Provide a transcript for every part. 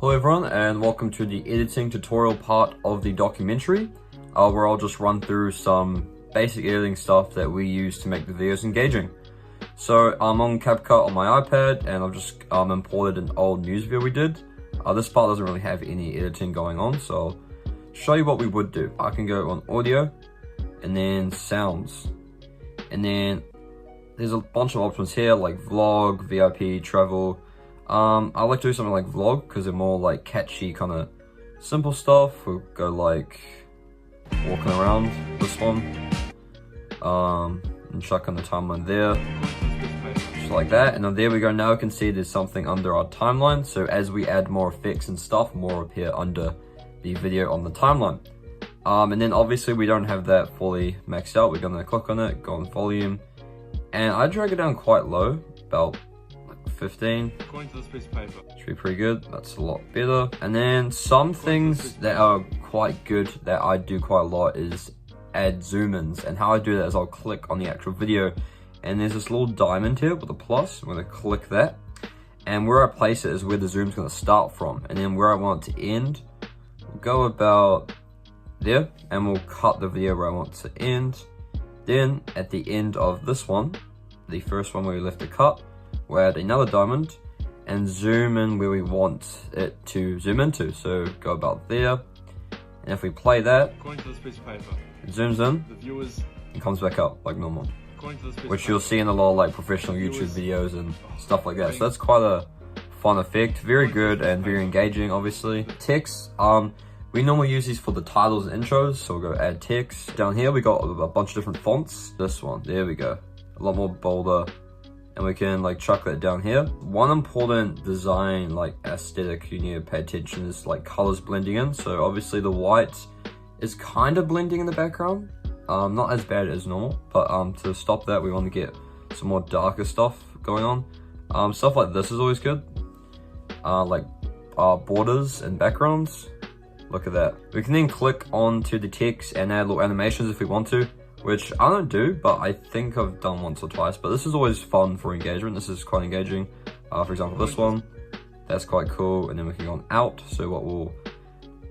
Hello everyone, and welcome to the editing tutorial part of the documentary, where I'll just run through some basic editing stuff that we use to make the videos engaging. So I'm on CapCut on my iPad, and I've just imported an old news video we did. This part doesn't really have any editing going on, so I'll show you what we would do. I can go on audio, and then sounds, and then there's a bunch of options here like vlog, VIP, travel. I like to do something like vlog because they're more like catchy, kind of simple stuff. We'll go like walking around this one, and chuck on the timeline there, just like that. And then there we go. Now we can see there's something under our timeline. So as we add more effects and stuff, more appear under the video on the timeline. And then obviously we don't have that fully maxed out. We're gonna click on it, go on volume, and I drag it down quite low, about 15. According to this piece of paper. Should be pretty good. That's a lot better. And then some things that are quite good that I do quite a lot is add zoom-ins. And how I do that is I'll click on the actual video, and there's this little diamond here with a plus. I'm gonna click that, and where I place it is where the zoom's gonna start from. And then where I want it to end, we'll go about there, and we'll cut the video where I want it to end. Then at the end of this one, the first one where we left the cut, we'll add another diamond and zoom in where we want it to zoom into. So go about there, and if we play that, according to this piece of paper, it zooms in the viewers, and comes back up like normal, according to this piece which of you'll paper, see in a lot of like professional YouTube videos and stuff like that. So that's quite a fun effect, very good and very engaging. Obviously text, we normally use these for the titles and intros, so we'll go add text. Down here we got a bunch of different fonts. This one, there we go, a lot more bolder. And we can like chuck that down here. One important design like aesthetic you need to pay attention is like colors blending in. So obviously the white is kind of blending in the background, not as bad as normal, but to stop that we want to get some more darker stuff going on. Stuff like this is always good, like borders and backgrounds. Look at that. We can then click onto the text and add little animations if we want to, which I don't do, but I think I've done once or twice. But this is always fun for engagement. This is quite engaging. For example, this one, that's quite cool. And then we can go on out. So what we'll,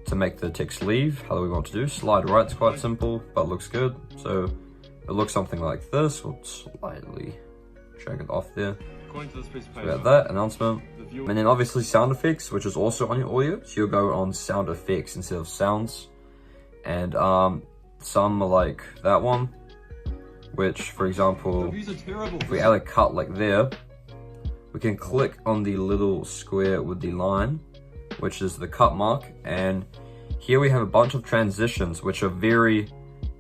to make the text leave, how do we want to do? Slide right, it's quite simple, but looks good. So it looks something like this. We'll slightly drag it off there. according to this piece of So paper, we got that, announcement. the viewers, And then obviously sound effects, which is also on your audio. So you'll go on sound effects instead of sounds. And some are like that one, which for example, the views are terrible. if we add a cut like there, we can click on the little square with the line, which is the cut mark, and here we have a bunch of transitions which are very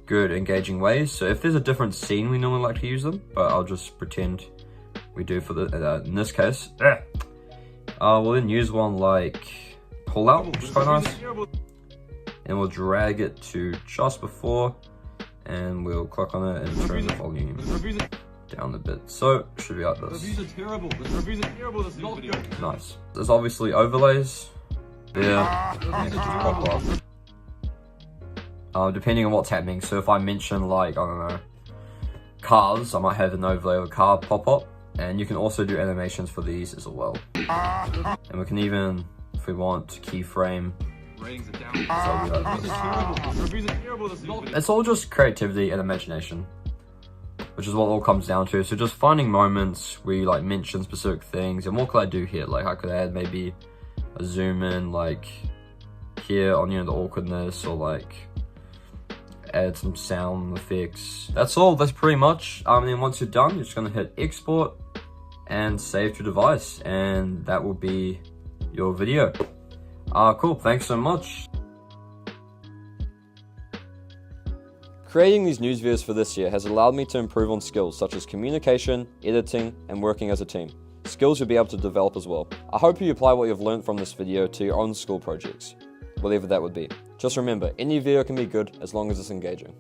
good engaging ways. So if there's a different scene, we normally like to use them, but I'll just pretend we do for the in this case. We'll then use one like pull out, which is quite nice, and we'll drag it to just before, and we'll click on it and turn the volume down a bit. So it should be like The this. views are terrible. The reviews are terrible. This is not good. Nice. There's obviously overlays there, The and views just are pop terrible. up. Depending on what's happening. So if I mention like, I don't know, cars, I might have an overlay of a car pop up, and you can also do animations for these as well. And we can even, if we want, keyframe. Ratings are down. So we The like views this. are terrible. The reviews are terrible. This is not good. It's all just creativity and imagination, which is what it all comes down to. So just finding moments where you like mention specific things. And what could I do here? Like I could add maybe a zoom in like here on, you know, the awkwardness, or like add some sound effects. That's all. That's pretty much. And then once you're done, you're just gonna hit export and save to device, and that will be your video. Cool. Thanks so much. Creating these news videos for this year has allowed me to improve on skills such as communication, editing, and working as a team. Skills you'll be able to develop as well. I hope you apply what you've learned from this video to your own school projects, whatever that would be. Just remember, any video can be good as long as it's engaging.